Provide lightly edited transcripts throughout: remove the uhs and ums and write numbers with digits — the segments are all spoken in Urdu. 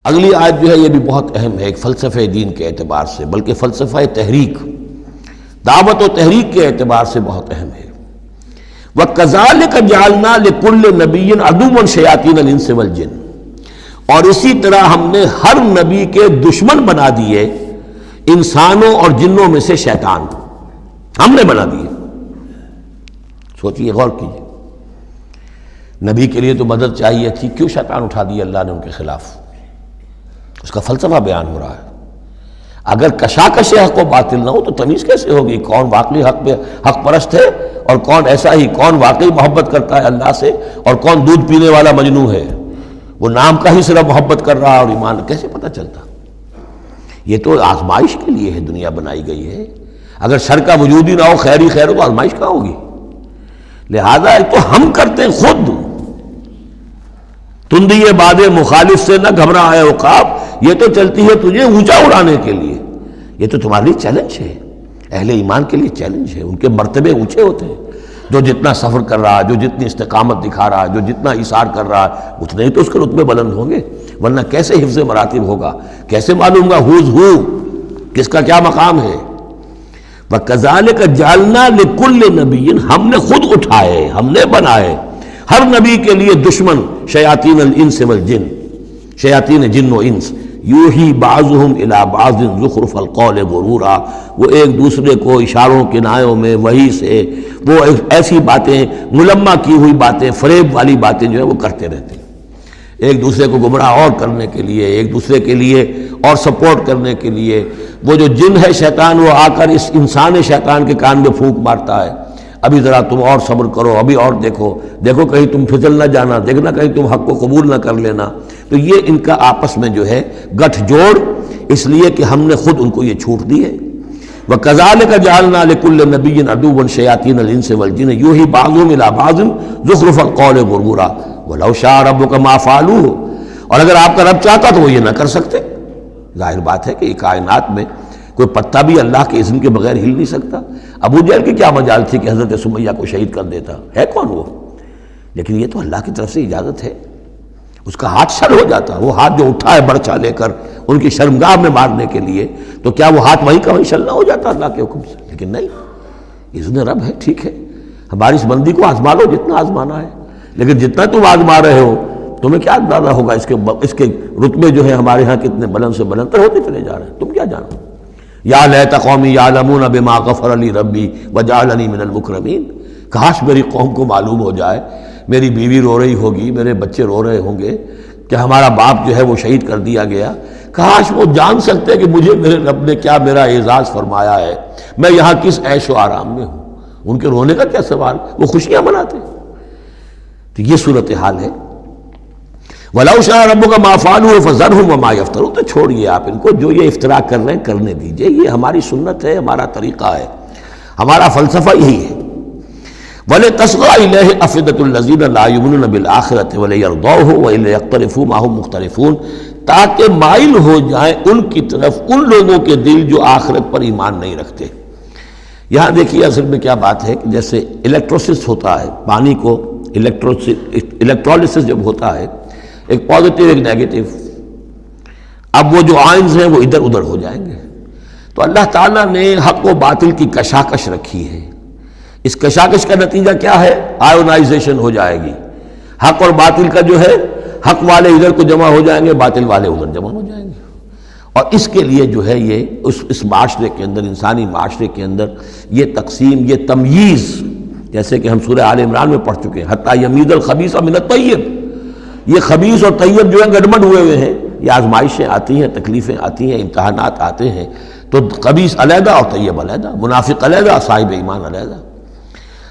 اگلی آیت جو ہے یہ بھی بہت اہم ہے ایک فلسفہ دین کے اعتبار سے، بلکہ فلسفہ تحریک، دعوت و تحریک کے اعتبار سے بہت اہم ہے۔ وَكَذَلِكَ جَعَلْنَا لِكُلِّ نَبِيٍّ عَدُوًّا شَيَاطِينَ الْإِنسِ وَالْجِنِّ، اور اسی طرح ہم نے ہر نبی کے دشمن بنا دیے انسانوں اور جنوں میں سے شیطان، ہم نے بنا دیے۔ سوچئے، غور کیجئے، نبی کے لیے تو مدد چاہیے تھی، کیوں شیطان اٹھا دیا اللہ نے ان کے خلاف؟ اس کا فلسفہ بیان ہو رہا ہے۔ اگر کشاکش حق و باطل نہ ہو تو تمیز کیسے ہوگی کون واقعی حق پرست ہے اور کون ایسا ہی، کون واقعی محبت کرتا ہے اللہ سے اور کون دودھ پینے والا مجنوں ہے، وہ نام کا ہی صرف محبت کر رہا اور ایمان کیسے پتہ چلتا؟ یہ تو آزمائش کے لیے ہے دنیا بنائی گئی ہے۔ اگر شر کا وجود ہی نہ ہو، خیر ہی خیر ہو، تو آزمائش کہاں ہوگی؟ لہذا ایک تو ہم کرتے ہیں خود، تندی باد مخالف سے نہ گھبرا ہے عقاب، یہ تو چلتی ہے تجھے اونچا اڑانے کے لیے، یہ تو تمہارے لیے چیلنج ہے، اہل ایمان کے لیے چیلنج ہے۔ ان کے مرتبے اونچے ہوتے ہیں، جو جتنا سفر کر رہا ہے، جو جتنی استقامت دکھا رہا ہے، جو جتنا ایثار کر رہا ہے، اتنے ہی تو اس کے رتبے بلند ہوں گے، ورنہ کیسے حفظ مراتب ہوگا؟ کیسے معلوم گا ہوز ہو، کس کا کیا مقام ہے؟ وَكَذَلِكَ جَعَلْنَا لِكُلِّ نَبِيٍّ، ہم نے خود اٹھائے، ہم نے بنائے ہر نبی کے لیے دشمن شیاطین الانس والجن، شیاطین جن و انس، یوحی بعضهم الی بعض زخرف القول غرورا، وہ ایک دوسرے کو اشاروں کنایوں میں وحی سے وہ ایسی باتیں، ملمہ کی ہوئی باتیں، فریب والی باتیں جو ہے وہ کرتے رہتے ہیں، ایک دوسرے کو گمراہ اور کرنے کے لیے، ایک دوسرے کے لیے اور سپورٹ کرنے کے لیے۔ وہ جو جن ہے شیطان، وہ آ کر اس انسان شیطان کے کان میں پھونک مارتا ہے، ابھی ذرا تم اور صبر کرو، ابھی اور دیکھو کہیں تم پھسل نہ جانا، دیکھنا کہیں تم حق کو قبول نہ کر لینا۔ تو یہ ان کا آپس میں جو ہے گٹھ جوڑ، اس لیے کہ ہم نے خود ان کو یہ چھوٹ دی ہے۔ وَكَذَلِكَ جَعَلْنَا لِكُلِّ نَبِيٍّ عَدُوًّا شَيَاطِينَ الْإِنسِ وَالْجِنِّ يُوحِي بَعْضُهُمْ إِلَىٰ بَعْضٍ زُخْرُفَ الْقَوْلِ غُرُورًا وَلَوْ شَاءَ رَبُّكَ مَا فَعَلُوهُ، اور اگر آپ کا رب چاہتا تو وہ یہ نہ کر سکتے۔ ظاہر بات ہے کہ کائنات میں کوئی پتا بھی اللہ کے اذن کے بغیر ہل نہیں سکتا۔ ابو جہل کی کیا مجال تھی کہ حضرت سمیہ کو شہید کر دیتا؟ ہے کون وہ؟ لیکن یہ تو اللہ کی طرف سے اجازت ہے، اس کا ہاتھ شل ہو جاتا، وہ ہاتھ جو اٹھا ہے برچا لے کر ان کی شرمگاہ میں مارنے کے لیے، تو کیا وہ ہاتھ وہیں کا وہیں شل نہ ہو جاتا اللہ کے حکم سے؟ لیکن نہیں، اذن رب ہے، ٹھیک ہے، ہماری اس بندی کو آزما لو جتنا آزمانا ہے، لیکن جتنا تم آزما رہے ہو تمہیں کیا اندازہ ہوگا اس کے رتبے جو ہے ہمارے ہاں کتنے بلند سے بلند تر ہوتے چلے جا رہے ہیں، تم کیا جانو؟ یا لیت قومی یعلمون بما غفر لی ربی وجعلنی من المکرمین، کاش میری قوم کو معلوم ہو جائے، میری بیوی رو رہی ہوگی، میرے بچے رو رہے ہوں گے کہ ہمارا باپ جو ہے وہ شہید کر دیا گیا، کاش وہ جان سکتے کہ مجھے میرے رب نے کیا میرا اعزاز فرمایا ہے، میں یہاں کس عیش و آرام میں ہوں، ان کے رونے کا کیا سوال، وہ خوشیاں مناتے۔ تو یہ صورتحال ہے۔ وَلَوْ شَاءَ رَبُّكَ مَا فَعَلُوهُ فَذَرْهُمْ وَمَا يَفْتَرُونَ، تو چھوڑیے آپ ان کو، جو یہ افتراء کر رہے ہیں کرنے دیجئے، یہ ہماری سنت ہے، ہمارا طریقہ ہے، ہمارا فلسفہ یہی ہے۔ وَلِتَصْغَىٰ إِلَيْهِ أَفْئِدَةُ الَّذِينَ لَا يُؤْمِنُونَ بِالْآخِرَةِ وَلِيَرْضَوْهُ وَلِيَقْتَرِفُوا مَا هُمْ مُقْتَرِفُونَ، تاکہ مائل ہو جائیں ان کی طرف ان لوگوں کے دل جو آخرت پر ایمان نہیں رکھتے۔ یہاں دیکھیے اصل میں کیا بات ہے کہ جیسے الیکٹروسس ہوتا ہے، پانی کو الیکٹرولسس جب ہوتا ہے، ایک پازیٹیو ایک نیگیٹو، اب وہ جو آئنز ہیں وہ ادھر ادھر ہو جائیں گے، تو اللہ تعالیٰ نے حق و باطل کی کشاکش رکھی ہے، اس کشاکش کا نتیجہ کیا ہے؟ آئونائزیشن ہو جائے گی، حق اور باطل کا جو ہے، حق والے ادھر کو جمع ہو جائیں گے، باطل والے ادھر جمع ہو جائیں گے، اور اس کے لیے جو ہے یہ اس معاشرے کے اندر، انسانی معاشرے کے اندر یہ تقسیم، یہ تمییز، جیسے کہ ہم سورہ آل عمران میں پڑھ چکے ہیں، حتی یمیز الخبیث من الطیب، یہ خبیث اور طیب جو ہیں گڑبڑ ہوئے ہیں، یہ آزمائشیں آتی ہیں، تکلیفیں آتی ہیں، امتحانات آتے ہیں، تو خبیث علیحدہ اور طیب علیحدہ، منافق علیحدہ، صاحب ایمان علیحدہ۔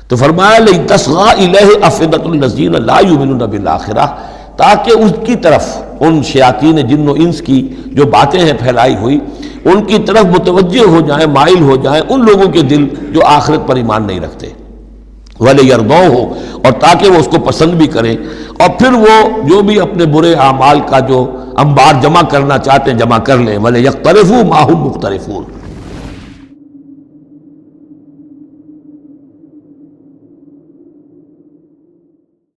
تو فرمایا لِتَصْغَىٰ إِلَيْهِ أَفْئِدَةُ الَّذِينَ لَا يُؤْمِنُونَ بِالْآخِرَةِ، تاکہ اس کی طرف، ان شیاطین جن و انس کی جو باتیں ہیں پھیلائی ہوئی، ان کی طرف متوجہ ہو جائیں، مائل ہو جائیں ان لوگوں کے دل جو آخرت پر ایمان نہیں رکھتے، وَلِيَرْضَوْهُ، اور تاکہ وہ اس کو پسند بھی کریں، اور پھر وہ جو بھی اپنے برے اعمال کا جو انبار جمع کرنا چاہتے ہیں جمع کر لیں، وَلِيَقْتَرِفُوا مَا هُمْ مُقْتَرِفُونَ،